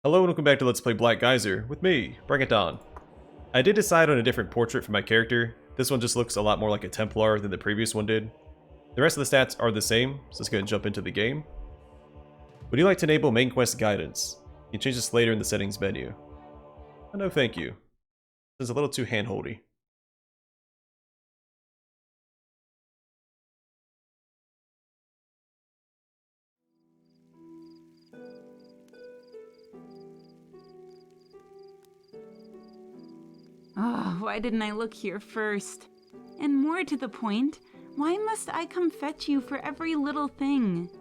Hello and welcome back to Let's Play Black Geyser, with me, Bring It On. I did decide on a different portrait for my character. This one just looks a lot more like a Templar than the previous one did. The rest of the stats are the same, so let's go ahead and jump into the game. Would you like to enable main quest guidance? You can change this later in the settings menu. Oh, no thank you. This is a little too hand-holdy. Oh, why didn't I look here first? And more to the point, why must I come fetch you for every little thing?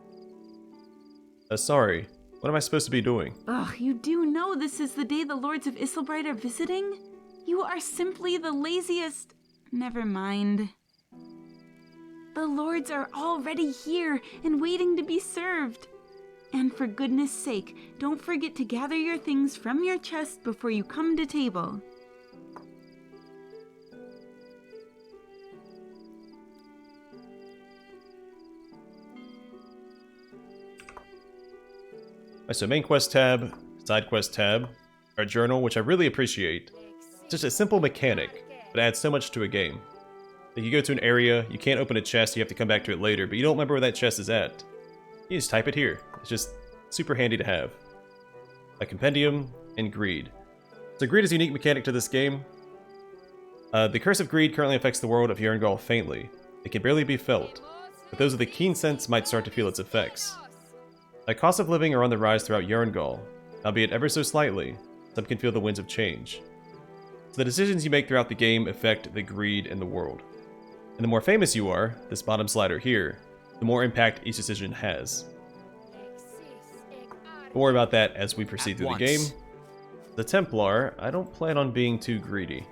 Sorry. What am I supposed to be doing? Ugh, you do know this is the day the Lords of Isilmerald are visiting? You are simply the laziest... Never mind. The Lords are already here and waiting to be served. And for goodness sake, don't forget to gather your things from your chest before you come to table. So main quest tab, side quest tab, our journal, which I really appreciate. It's just a simple mechanic, but adds so much to a game. Like you go to an area, you can't open a chest, you have to come back to it later, but you don't remember where that chest is at. You just type it here. It's just super handy to have. A compendium and greed. So greed is a unique mechanic to this game. The curse of greed currently affects the world of Yarngol faintly. It can barely be felt, but those with a keen sense might start to feel its effects. The costs of living are on the rise throughout Yarngol, albeit ever so slightly. Some can feel the winds of change. So the decisions you make throughout the game affect the greed in the world. And the more famous you are, this bottom slider here, the more impact each decision has. More about that as we proceed through the game. The Templar, I don't plan on being too greedy.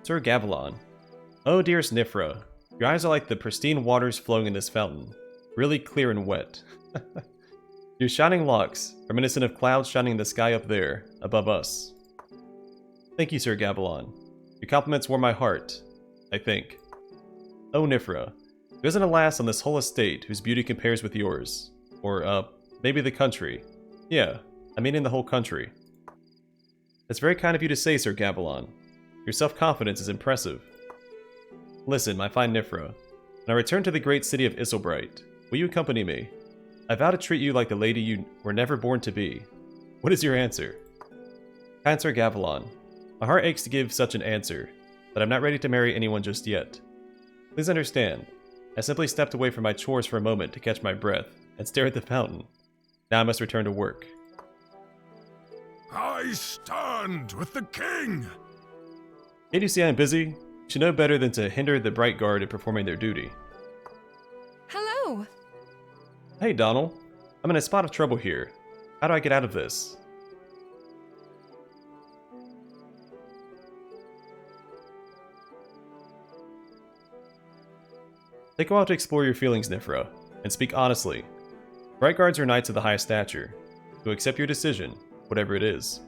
Sir Gavilan. Oh dearest Nifra, your eyes are like the pristine waters flowing in this fountain. Really clear and wet. Your shining locks, reminiscent of clouds shining in the sky up there, above us. Thank you, Sir Gavilan. Your compliments warm my heart, I think. Oh, Nifra, there isn't a lass on this whole estate whose beauty compares with yours. Or, maybe the country. Yeah, I mean in the whole country. That's very kind of you to say, Sir Gavilan. Your self-confidence is impressive. Listen, my fine Nifra, when I return to the great city of Isilmerald, will you accompany me? I vow to treat you like the lady you were never born to be. What is your answer? Kind Sir Gavilan, my heart aches to give such an answer, but I'm not ready to marry anyone just yet. Please understand, I simply stepped away from my chores for a moment to catch my breath and stare at the fountain. Now I must return to work. I stand with the king! Can't you see I'm busy? You should know better than to hinder the Bright Guard in performing their duty. Hello! Hey, Donald. I'm in a spot of trouble here. How do I get out of this? Take a while to explore your feelings, Nifra, and speak honestly. Bright Guards are knights of the highest stature, who accept your decision, whatever it is.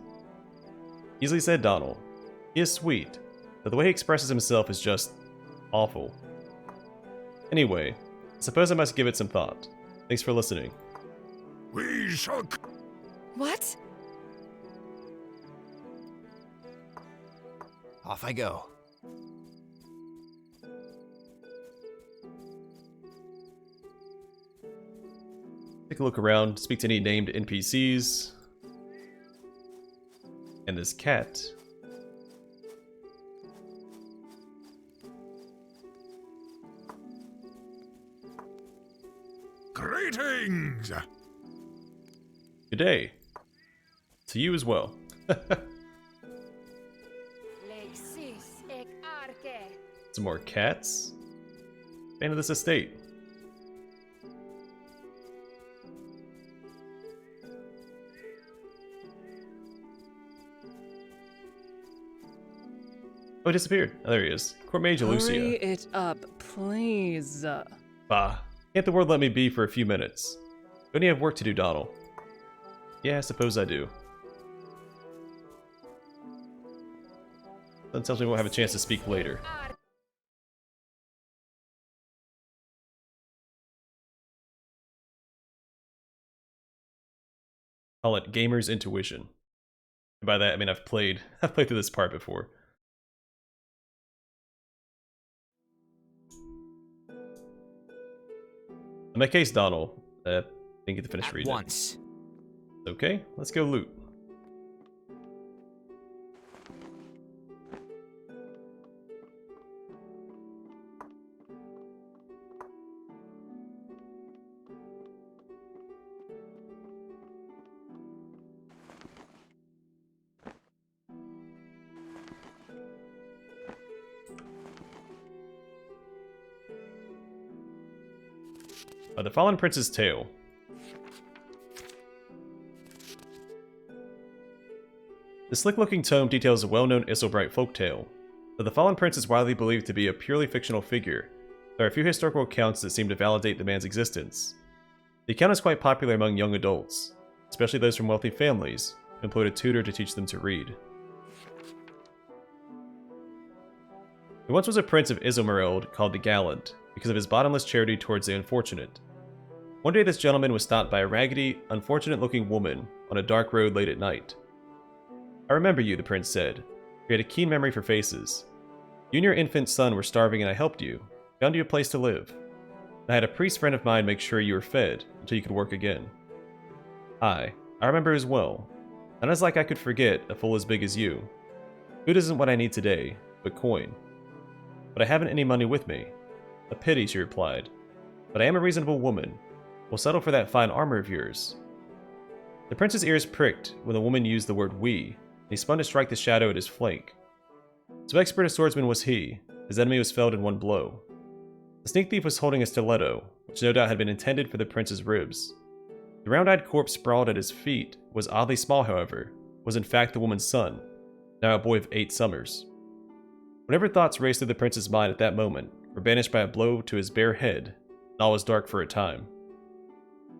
Easily said, Donald. He is sweet, but the way he expresses himself is just awful. Anyway, I suppose I must give it some thought. Thanks for listening. We shall... What? Off I go. Take a look around, speak to any named NPCs. And this cat. Greetings! Good day. To you as well. Some more cats. Fan of this estate. Oh, he disappeared. Oh, there he is. Court Mage Lucia. Hurry it up, please. Bah. Can't the world let me be for a few minutes? Don't you have work to do, Donald? Yeah, I suppose I do. That tells me we'll have a chance to speak later. Call it gamer's intuition. And by that, I mean I've played through this part before. In my case, Donald, didn't get to finish reading it. Once. Okay, let's go loot. The Fallen Prince's Tale. The slick-looking tome details a well-known Isilmerald folktale. Though the Fallen Prince is widely believed to be a purely fictional figure, there are a few historical accounts that seem to validate the man's existence. The account is quite popular among young adults, especially those from wealthy families who employed a tutor to teach them to read. There once was a prince of Isilmerald called the Gallant, because of his bottomless charity towards the unfortunate. One day this gentleman was stopped by a raggedy, unfortunate-looking woman on a dark road late at night. "I remember you," the prince said. "You had a keen memory for faces. You and your infant son were starving and I helped you, found you a place to live. I had a priest friend of mine make sure you were fed until you could work again. I remember as well. Not as like I could forget a fool as big as you. Food isn't what I need today, but coin. But I haven't any money with me." "A pity," she replied. "But I am a reasonable woman. We'll settle for that fine armor of yours." The prince's ears pricked when the woman used the word "we," and he spun to strike the shadow at his flank. So expert a swordsman was he, his enemy was felled in one blow. The sneak thief was holding a stiletto, which no doubt had been intended for the prince's ribs. The round-eyed corpse sprawled at his feet was oddly small, however, was in fact the woman's son, now a boy of 8 summers. Whatever thoughts raced through the prince's mind at that moment were banished by a blow to his bare head, and all was dark for a time.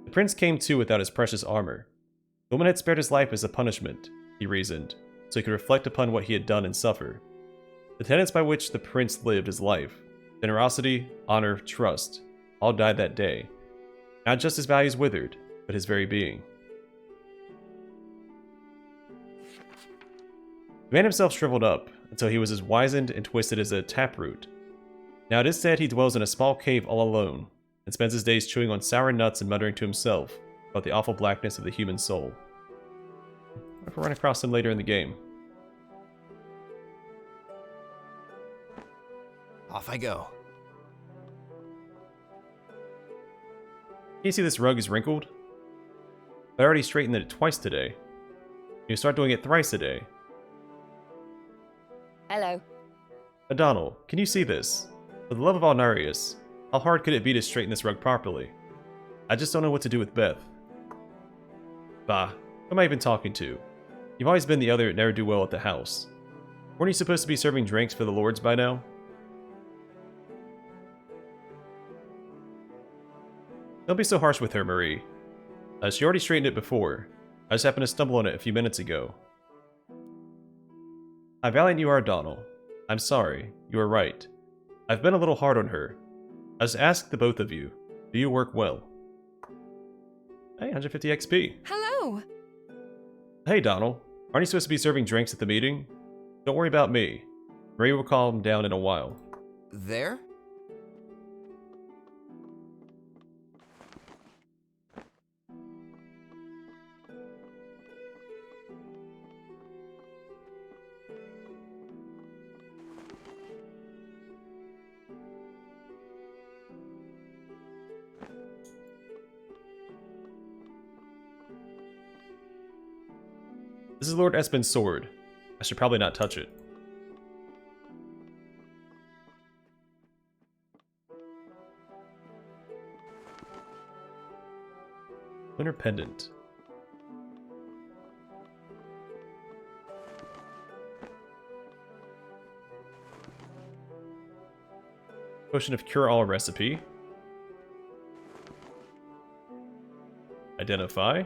The prince came to without his precious armor. The woman had spared his life as a punishment, he reasoned, so he could reflect upon what he had done and suffer. The tenets by which the prince lived his life, generosity, honor, trust, all died that day. Not just his values withered, but his very being. The man himself shriveled up until he was as wizened and twisted as a taproot. Now it is said he dwells in a small cave all alone, and spends his days chewing on sour nuts and muttering to himself about the awful blackness of the human soul. What if we run across him later in the game? Off I go. Can you see this rug is wrinkled? I already straightened it twice today. You start doing it thrice a day. Hello. Adonal, can you see this? For the love of Alnarius, how hard could it be to straighten this rug properly? I just don't know what to do with Beth. Bah, who am I even talking to? You've always been the other ne'er-do-well at the house. Weren't you supposed to be serving drinks for the lords by now? Don't be so harsh with her, Marie. She already straightened it before. I just happened to stumble on it a few minutes ago. How valiant you are, Donald. I'm sorry, you are right. I've been a little hard on her. I just ask the both of you, do you work well? Hey, 150 XP. Hello. Hey, Donald. Aren't you supposed to be serving drinks at the meeting? Don't worry about me. Marie will calm down in a while. There? This is Lord Espen's sword. I should probably not touch it. Lunar pendant. Potion of cure-all recipe. Identify.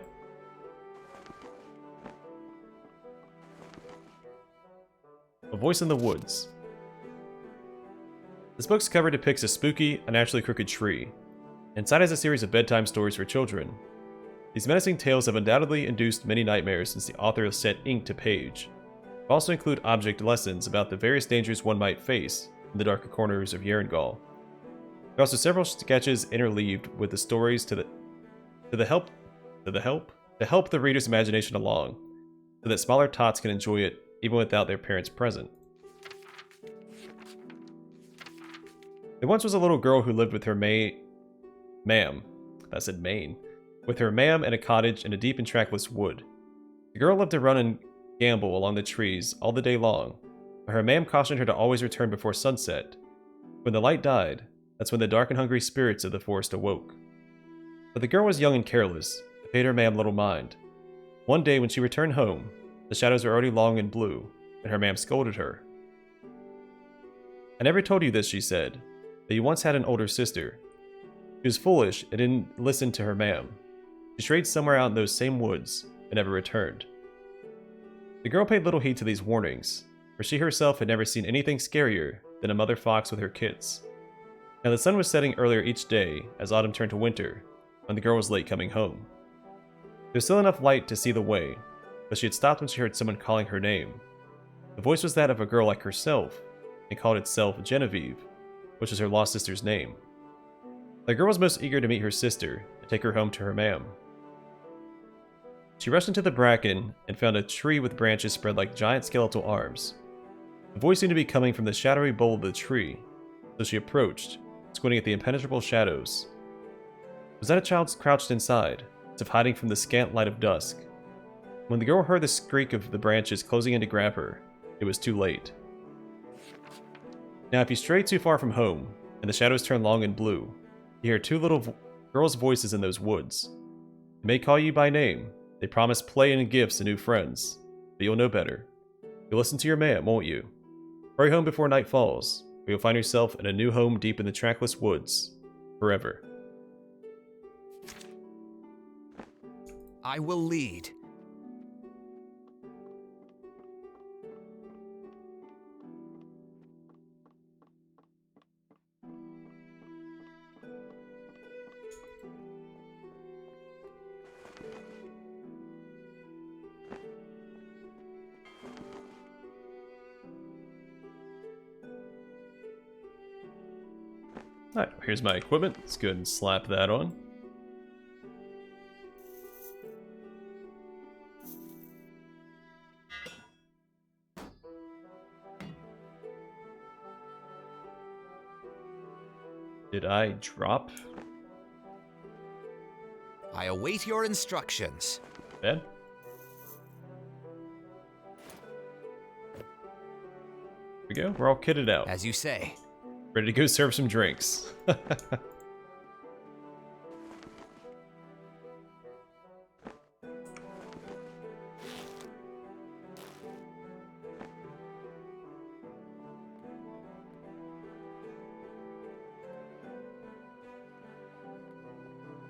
A Voice in the Woods. This book's cover depicts a spooky, unnaturally crooked tree. Inside is a series of bedtime stories for children. These menacing tales have undoubtedly induced many nightmares since the author set ink to page. They also include object lessons about the various dangers one might face in the darker corners of Yarengall. There are also several sketches interleaved with the stories to help the reader's imagination along, so that smaller tots can enjoy it even without their parents present. There once was a little girl who lived with her ma'am with her ma'am in a cottage in a deep and trackless wood. The girl loved to run and gamble along the trees all the day long, but her ma'am cautioned her to always return before sunset. When the light died, that's when the dark and hungry spirits of the forest awoke. But the girl was young and careless, and paid her ma'am little mind. One day when she returned home, the shadows were already long and blue, and her ma'am scolded her. "I never told you this," she said, "that you once had an older sister. She was foolish and didn't listen to her ma'am. She strayed somewhere out in those same woods and never returned." The girl paid little heed to these warnings, for she herself had never seen anything scarier than a mother fox with her kits. Now the sun was setting earlier each day as autumn turned to winter, when the girl was late coming home. There was still enough light to see the way, but she had stopped when she heard someone calling her name. The voice was that of a girl like herself, and called itself Genevieve, which was her lost sister's name. The girl was most eager to meet her sister and take her home to her ma'am. She rushed into the bracken and found a tree with branches spread like giant skeletal arms. The voice seemed to be coming from the shadowy bole of the tree, so she approached, squinting at the impenetrable shadows. Was that a child crouched inside, as if hiding from the scant light of dusk? When the girl heard the squeak of the branches closing in to grab her, it was too late. Now if you stray too far from home, and the shadows turn long and blue, you hear two little girls' voices in those woods. They may call you by name, they promise play and gifts and new friends, but you'll know better. You'll listen to your ma'am, won't you? Hurry home before night falls, or you'll find yourself in a new home deep in the trackless woods, forever. I will lead. Alright, here's my equipment. Let's go ahead and slap that on. Did I drop? I await your instructions. Ben? Here we go. We're all kitted out. As you say. Ready to go serve some drinks. I'll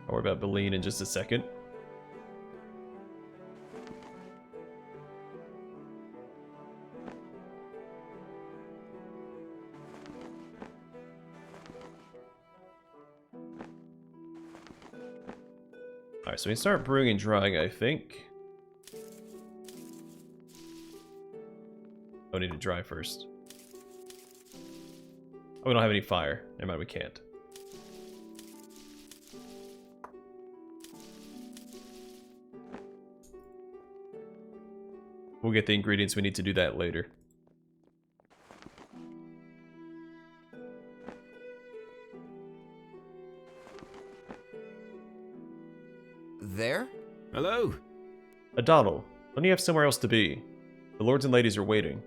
worry about Beline in just a second. Alright, so we can start brewing and drying, I think. Oh, I need to dry first. Oh, we don't have any fire. Never mind, we can't. We'll get the ingredients we need to do that later. There? Hello? Adonal, don't you have somewhere else to be? The lords and ladies are waiting.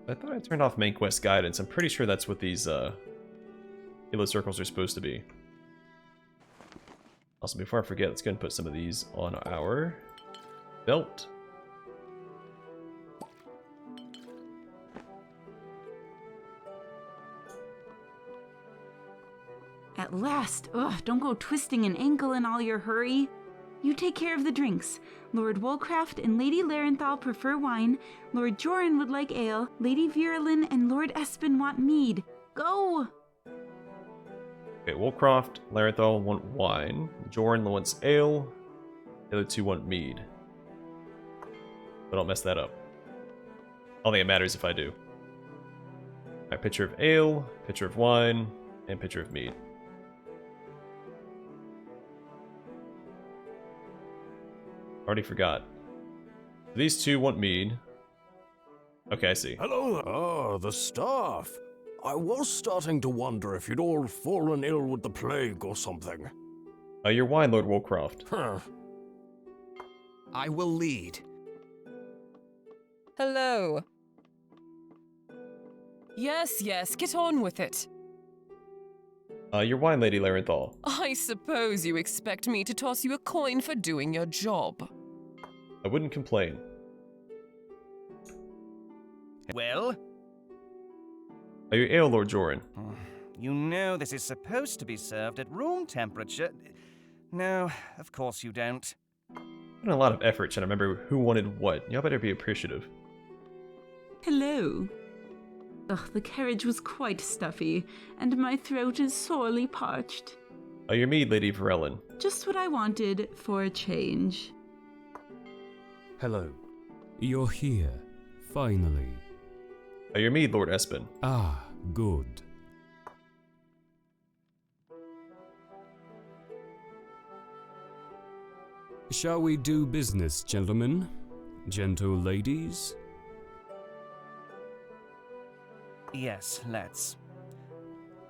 I thought I turned off main quest guidance. I'm pretty sure that's what these yellow circles are supposed to be. Also, before I forget, let's go ahead and put some of these on our belt. At last! Ugh, don't go twisting an ankle in all your hurry. You take care of the drinks. Lord Woolcraft and Lady Larenthal prefer wine. Lord Joran would like ale. Lady Virulin and Lord Espen want mead. Go! Okay, Wolcroft, Larenthal want wine. Jorn wants ale. The other two want mead. But don't mess that up. I don't think it matters if I do. Alright, pitcher of ale, pitcher of wine, and pitcher of mead. Already forgot. These two want mead. Okay, I see. Hello. Ah, the staff. I was starting to wonder if you'd all fallen ill with the plague or something. Your wine, Lord Wolcroft. Huh. I will lead. Hello. Yes, yes, get on with it. Your wine, Lady Larenthal. I suppose you expect me to toss you a coin for doing your job. I wouldn't complain. Well? Your ale, Lord Joran. You know this is supposed to be served at room temperature. No, of course you don't. Put in a lot of effort trying to remember who wanted what. Y'all better be appreciative. Hello. Ugh, the carriage was quite stuffy, and my throat is sorely parched. Your mead, Lady Varellin. Just what I wanted for a change. Hello. You're here, finally. Your mead, Lord Espen. Ah, good. Shall we do business, gentlemen? Gentle ladies? Yes, let's.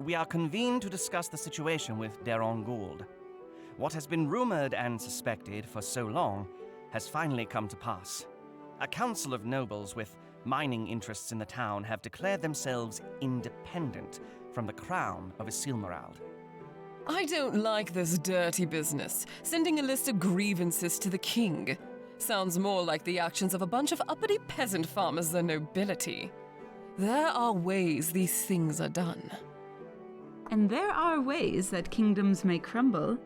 We are convened to discuss the situation with Deron Gould. What has been rumored and suspected for so long has finally come to pass. A council of nobles with mining interests in the town have declared themselves independent from the crown of Isilmerald. I don't like this dirty business, sending a list of grievances to the king. Sounds more like the actions of a bunch of uppity peasant farmers than nobility. There are ways these things are done. And there are ways that kingdoms may crumble.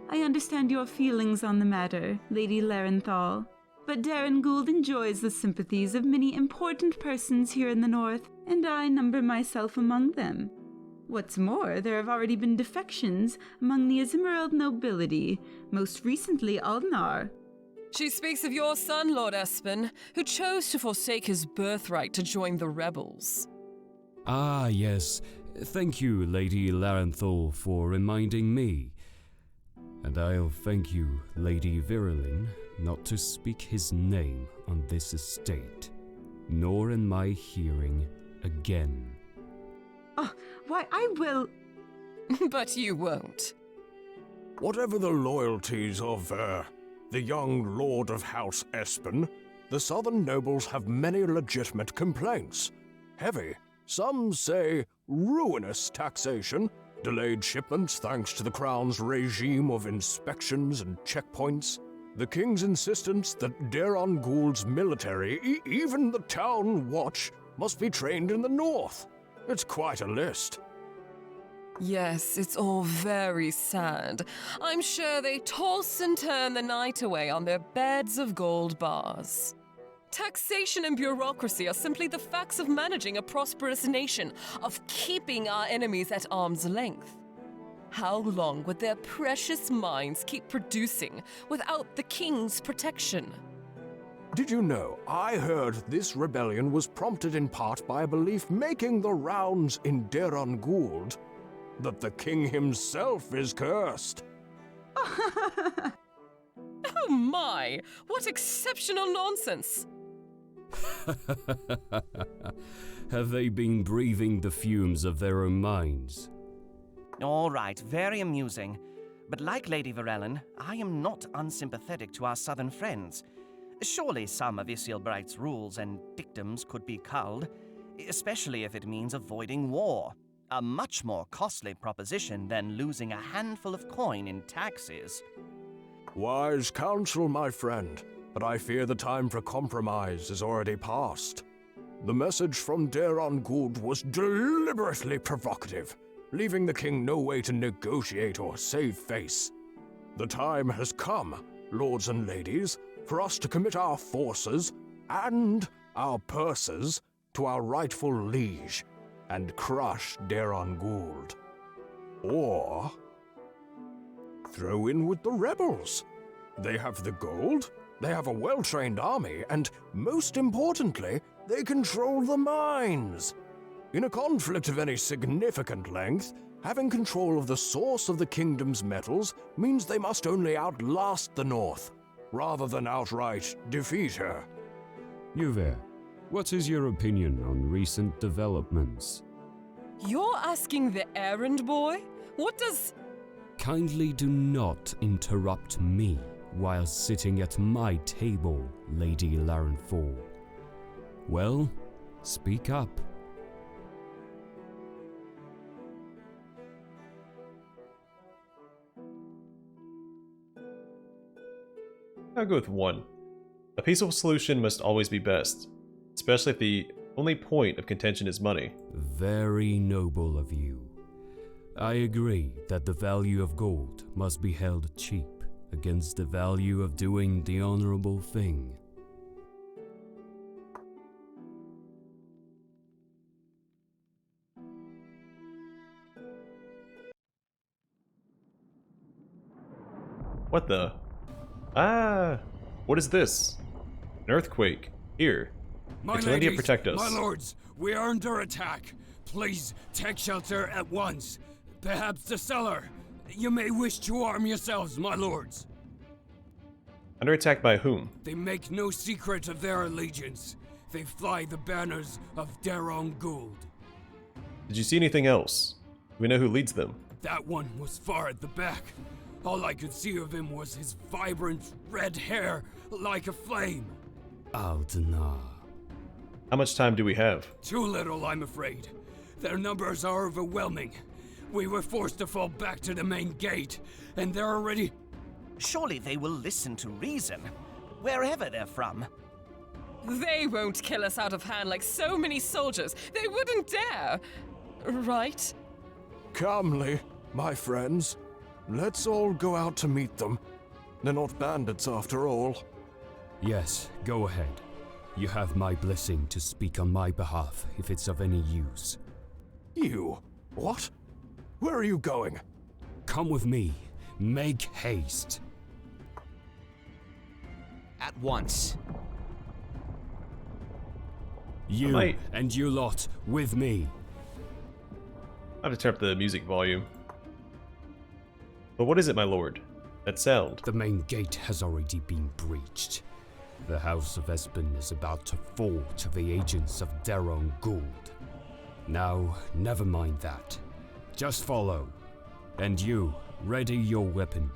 I understand your feelings on the matter, Lady Larenthal. But Darren Gould enjoys the sympathies of many important persons here in the north, and I number myself among them. What's more, there have already been defections among the Isilmerald nobility, most recently Aldnar. She speaks of your son, Lord Espen, who chose to forsake his birthright to join the rebels. Ah, yes. Thank you, Lady Larenthal, for reminding me. And I'll thank you, Lady Virelin, not to speak his name on this estate, nor in my hearing again. Oh, why, I will... But you won't. Whatever the loyalties of, the young Lord of House Espen, the southern nobles have many legitimate complaints. Heavy, some say ruinous taxation, delayed shipments thanks to the Crown's regime of inspections and checkpoints, the King's insistence that Deron Gould's military, even the town watch, must be trained in the north. It's quite a list. Yes, it's all very sad. I'm sure they toss and turn the night away on their beds of gold bars. Taxation and bureaucracy are simply the facts of managing a prosperous nation, of keeping our enemies at arm's length. How long would their precious mines keep producing without the king's protection? Did you know, I heard this rebellion was prompted in part by a belief making the rounds in Deron Gould that the king himself is cursed. Oh my! What exceptional nonsense! Have they been breathing the fumes of their own minds? All right, very amusing. But like Lady Varellin, I am not unsympathetic to our southern friends. Surely some of Isilbright's rules and dictums could be culled, especially if it means avoiding war. A much more costly proposition than losing a handful of coin in taxes. Wise counsel, my friend, but I fear the time for compromise is already past. The message from Deron Gould was deliberately provocative, leaving the king no way to negotiate or save face. The time has come, lords and ladies, for us to commit our forces and our purses to our rightful liege and crush Deron Gould. Or throw in with the rebels. They have the gold, they have a well-trained army, and most importantly, they control the mines. In a conflict of any significant length, having control of the source of the kingdom's metals means they must only outlast the North, rather than outright defeat her. Yuve, what is your opinion on recent developments? You're asking the errand boy? What does... Kindly do not interrupt me while sitting at my table, Lady Larenthal. Well, speak up. I'll go with 1. A peaceful solution must always be best, especially if the only point of contention is money. Very noble of you. I agree that the value of gold must be held cheap against the value of doing the honorable thing. What the? Ah! What is this? An earthquake. Here. India, protect us. My lords, we are under attack. Please take shelter at once. Perhaps the cellar. You may wish to arm yourselves, my lords. Under attack by whom? They make no secret of their allegiance. They fly the banners of Darong Gould. Did you see anything else? Do we know who leads them? That one was far at the back. All I could see of him was his vibrant red hair like a flame. Aldenar. How much time do we have? Too little, I'm afraid. Their numbers are overwhelming. We were forced to fall back to the main gate, and they're already... Surely they will listen to reason, wherever they're from. They won't kill us out of hand like so many soldiers. They wouldn't dare. Right? Calmly, my friends. Let's all go out to meet them. They're not bandits after all. Yes, go ahead. You have my blessing to speak on my behalf if it's of any use. You? What? Where are you going? Come with me. Make haste. At once. You and you lot with me. I have to turn up the music volume. But what is it, my lord? That sound? The main gate has already been breached. The House of Espen is about to fall to the agents of Darong Gould. Now, never mind that. Just follow. And you, ready your weapon.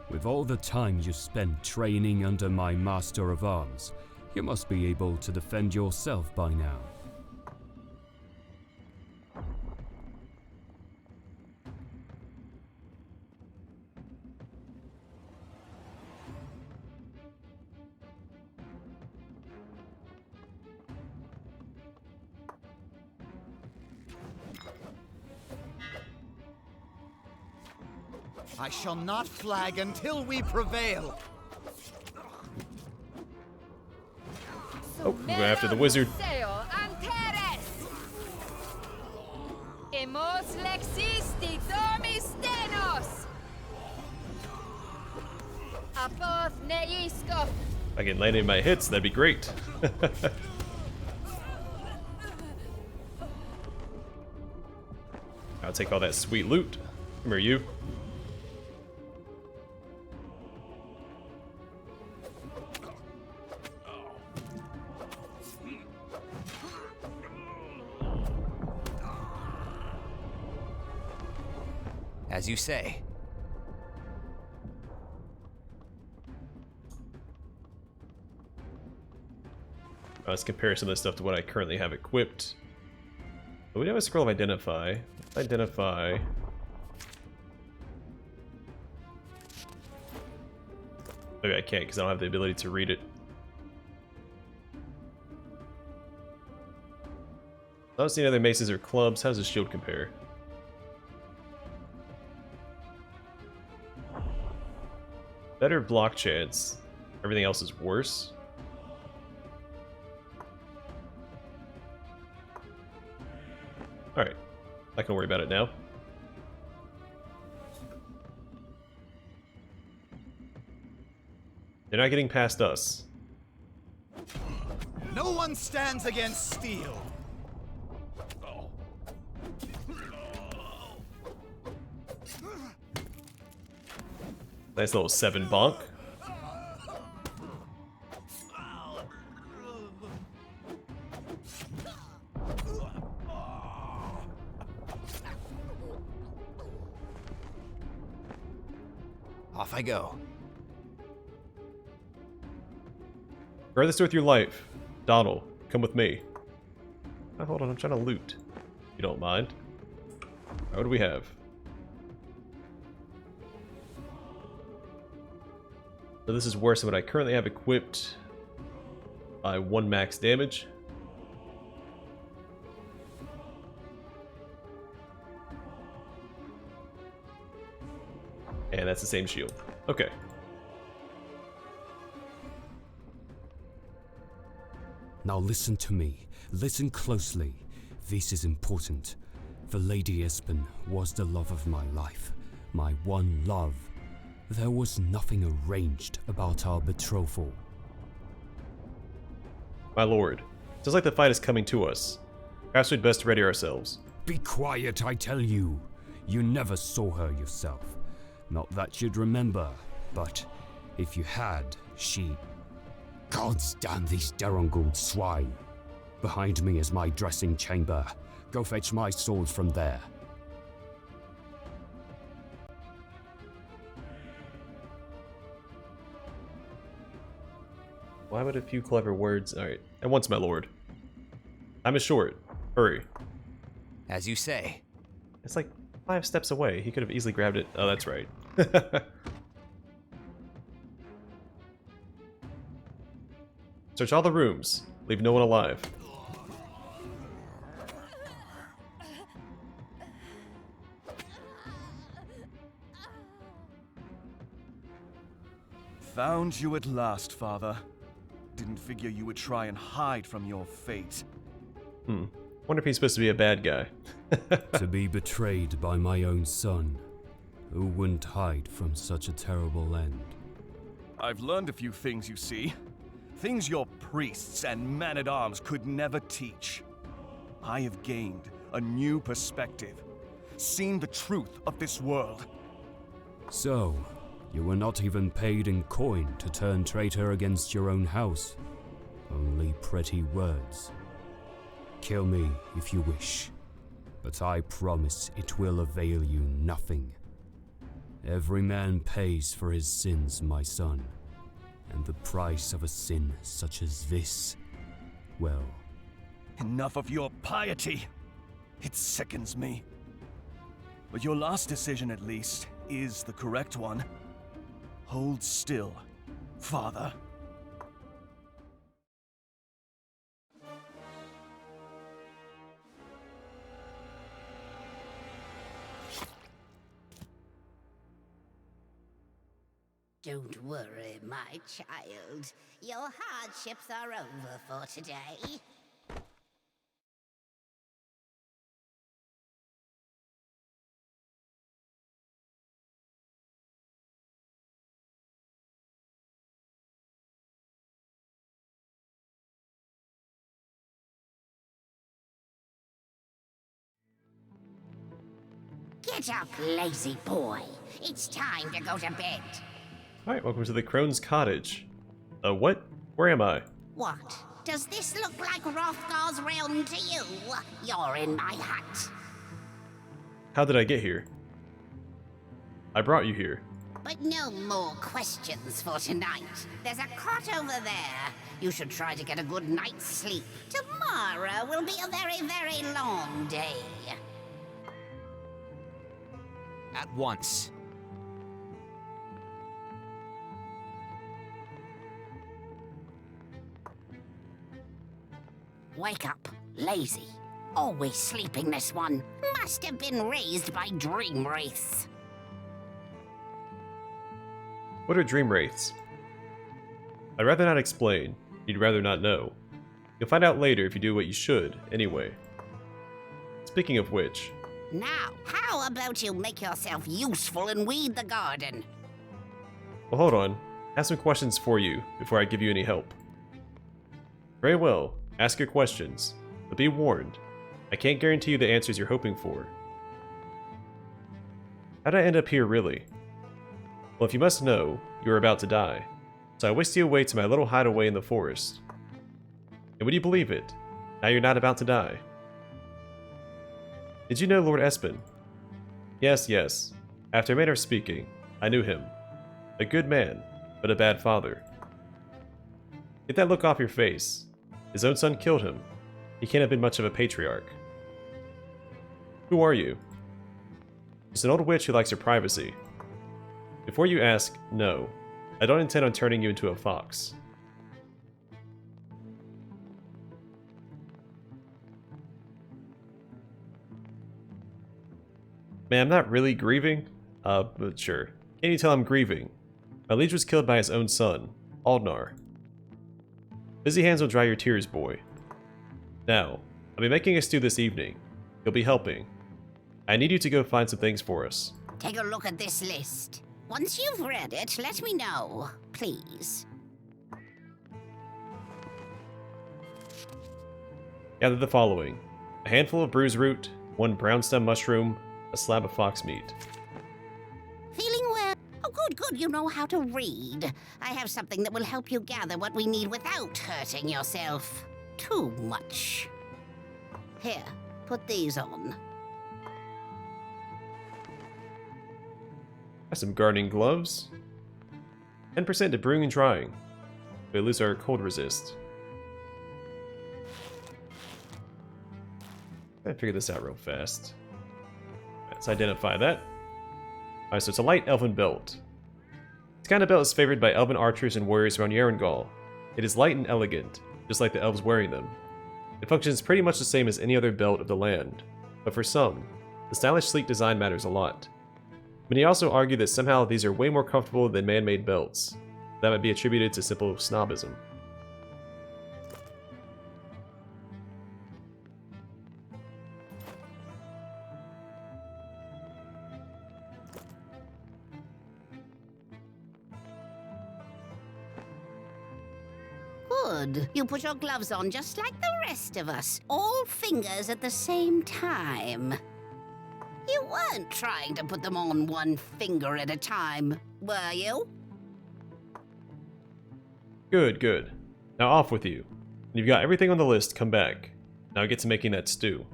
With all the time you spent training under my Master of Arms, you must be able to defend yourself by now. I shall not flag until we prevail. Oh, we're going after the wizard. If I can land in my hits, that'd be great. I'll take all that sweet loot. Come here, you. As you say. Let's compare some of this stuff to what I currently have equipped. But we have a scroll of identify. Identify. Maybe I can't because I don't have the ability to read it. I don't see any other maces or clubs. How does the shield compare? Better block chance. Everything else is worse. Alright. I can worry about it now. They're not getting past us. No one stands against steel. Nice little 7 bonk. Off I go. Guard this with your life. Donald, come with me. Oh, hold on, I'm trying to loot. You don't mind. What do we have? So this is worse than what I currently have equipped by 1 max damage. And that's the same shield. Okay. Now listen to me. Listen closely. This is important. The Lady Espen was the love of my life. My one love. There was nothing arranged about our betrothal. My lord, sounds like the fight is coming to us. Perhaps we'd best ready ourselves. Be quiet, I tell you. You never saw her yourself. Not that you'd remember, but if you had, she... Gods damn these Deronguld swine. Behind me is my dressing chamber. Go fetch my sword from there. Why would a few clever words... Alright, at once, my lord. Time is short. Hurry. As you say. It's like 5 steps away. He could have easily grabbed it. Oh, that's right. Search all the rooms. Leave no one alive. Found you at last, Father. Didn't figure you would try and hide from your fate. Wonder if he's supposed to be a bad guy. To be betrayed by my own son. Who wouldn't hide from such a terrible end? I've learned a few things, you see. Things your priests and man-at-arms could never teach. I have gained a new perspective. Seen the truth of this world. So, you were not even paid in coin to turn traitor against your own house. Only pretty words. Kill me if you wish, but I promise it will avail you nothing. Every man pays for his sins, my son, and the price of a sin such as this, well... Enough of your piety! It sickens me. But your last decision, at least, is the correct one. Hold still, Father. Don't worry, my child. Your hardships are over for today. Get up, lazy boy. It's time to go to bed. Alright, welcome to the crone's cottage. What? Where am I? What? Does this look like Hrothgar's realm to you? You're in my hut. How did I get here? I brought you here. But no more questions for tonight. There's a cot over there. You should try to get a good night's sleep. Tomorrow will be a very, very long day. At once. Wake up, lazy. Always sleeping, this one. Must have been raised by dream wraiths. What are dream wraiths? I'd rather not explain. You'd rather not know. You'll find out later if you do what you should, anyway. Speaking of which... Now, how about you make yourself useful and weed the garden? Well, hold on. I have some questions for you before I give you any help. Very well, ask your questions, but be warned, I can't guarantee you the answers you're hoping for. How did I end up here, really? Well, if you must know, you are about to die, so I whisked you away to my little hideaway in the forest. And would you believe it? Now you're not about to die. Did you know Lord Espen? Yes, yes. After a manner of speaking, I knew him. A good man, but a bad father. Get that look off your face. His own son killed him. He can't have been much of a patriarch. Who are you? Just an old witch who likes her privacy. Before you ask, no. I don't intend on turning you into a fox. Man, I'm not really grieving. But sure. Can't you tell I'm grieving? My liege was killed by his own son, Aldnar. Busy hands will dry your tears, boy. Now, I'll be making a stew this evening. You'll be helping. I need you to go find some things for us. Take a look at this list. Once you've read it, let me know, please. Gather the following. A handful of bruise root, 1 brown stem mushroom, a slab of fox meat. Feeling well? Oh, good, you know how to read. I have something that will help you gather what we need without hurting yourself too much. Here, put these on. Got some gardening gloves. 10% to brewing and drying. We lose our cold resist. Gotta figure this out real fast. Let's identify that. Alright, so it's a light elven belt. This kind of belt is favored by elven archers and warriors around Yarangol. It is light and elegant, just like the elves wearing them. It functions pretty much the same as any other belt of the land, but for some, the stylish sleek design matters a lot. Many also argue that somehow these are way more comfortable than man-made belts. That might be attributed to simple snobism. Good. You put your gloves on just like the rest of us. All fingers at the same time. You weren't trying to put them on 1 finger at a time, were you? Good, good. Now off with you. When you've got everything on the list, come back. Now get to making that stew.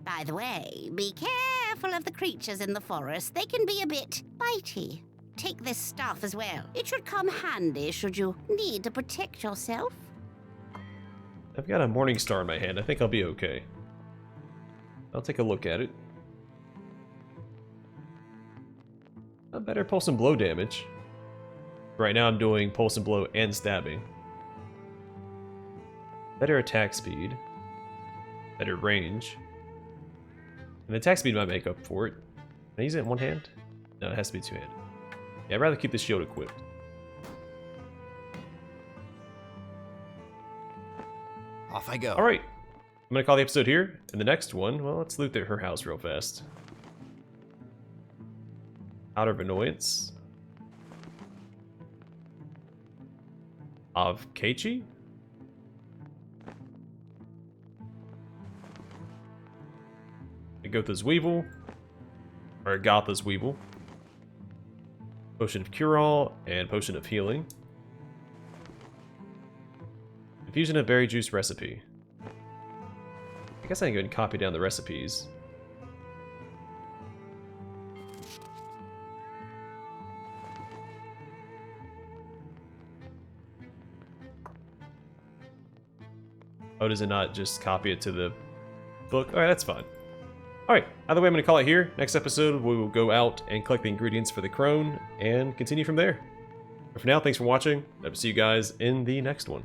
By the way, be careful of the creatures in the forest. They can be a bit bitey. Take this staff as well. It should come handy should you need to protect yourself. I've got a morning star in my hand. I think I'll be okay. I'll take a look at it. I better pulse and blow damage. Right now I'm doing pulse and blow and stabbing. Better attack speed. Better range. And the attack speed might make up for it. Can I use it in one hand? No, it has to be two-handed. Yeah, I'd rather keep the shield equipped. Off I go. Alright. I'm gonna call the episode here. In the next one, well, let's loot her house real fast. Out of annoyance. Of Keiichi? Gotha's Weevil. Or Gotha's Weevil. Potion of Cure-All and Potion of Healing. Infusion of Berry Juice Recipe. I guess I can go and copy down the recipes. Oh, does it not just copy it to the book? Alright, that's fine. Alright, either way, I'm going to call it here. Next episode, we will go out and collect the ingredients for the crone and continue from there. But for now, thanks for watching. I will see you guys in the next one.